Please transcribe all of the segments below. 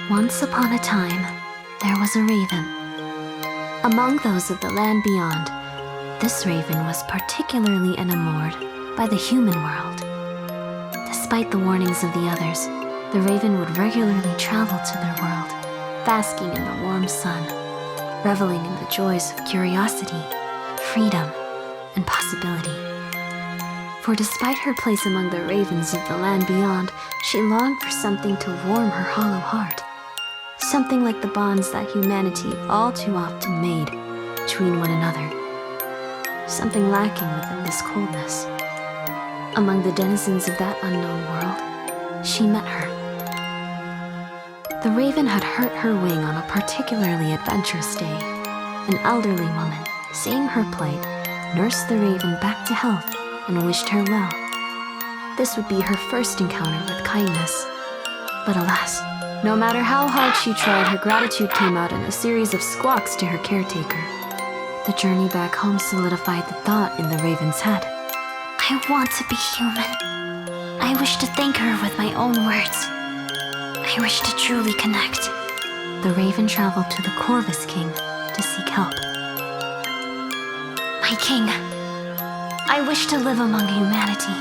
Once upon a time, there was a raven. Among those of the land beyond, this raven was particularly enamored by the human world. Despite the warnings of the others, the raven would regularly travel to their world, basking in the warm sun, reveling in the joys of curiosity, freedom, and possibility. For despite her place among the ravens of the land beyond, she longed for something to warm her hollow heart. Something like the bonds that humanity all too often made between one another. Something lacking within this coldness. Among the denizens of that unknown world, she met her. The raven had hurt her wing on a particularly adventurous day. An elderly woman, seeing her plight, nursed the raven back to health and wished her well. This would be her first encounter with kindness. But alas, no matter how hard she tried, her gratitude came out in a series of squawks to her caretaker. The journey back home solidified the thought in the raven's head. I want to be human. I wish to thank her with my own words. I wish to truly connect. The raven traveled to the Corvus King to seek help. My king, I wish to live among humanity.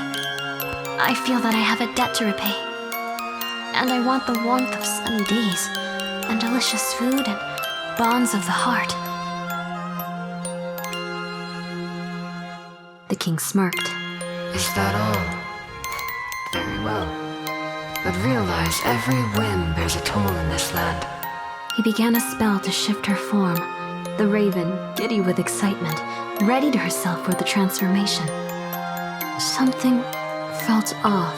I feel that I have a debt to repay. And I want the warmth of sunny days, and delicious food, and bonds of the heart. The king smirked. Is that all? Very well. But realize every whim bears a toll in this land. He began a spell to shift her form. The raven, giddy with excitement, readied herself for the transformation. Something felt off.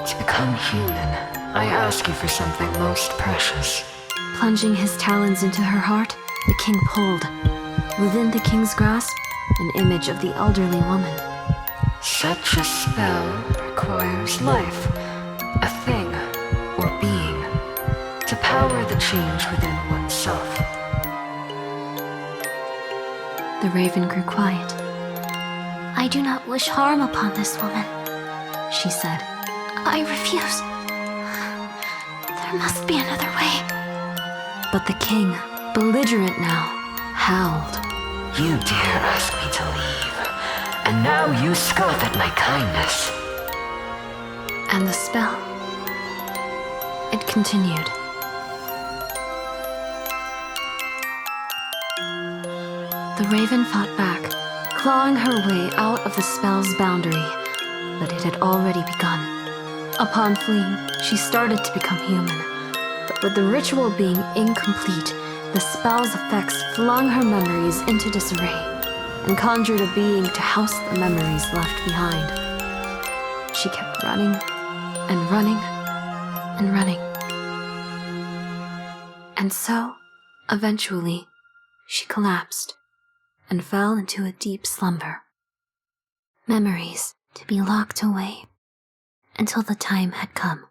To become human, I ask you for something most precious. Plunging his talons into her heart, the king pulled. Within the king's grasp, an image of the elderly woman. Such a spell requires life, a thing or being, to power the change within oneself. The raven grew quiet. I do not wish harm upon this woman, she said. I refuse. There must be another way. But the king, belligerent now, howled. You dare ask me to leave, and now you scoff at my kindness. And the spell, it continued. The raven fought back, clawing her way out of the spell's boundary, but it had already begun. Upon fleeing, she started to become human, but with the ritual being incomplete, the spell's effects flung her memories into disarray and conjured a being to house the memories left behind. She kept running and running and running. And so, eventually, she collapsed and fell into a deep slumber. Memories to be locked away until the time had come.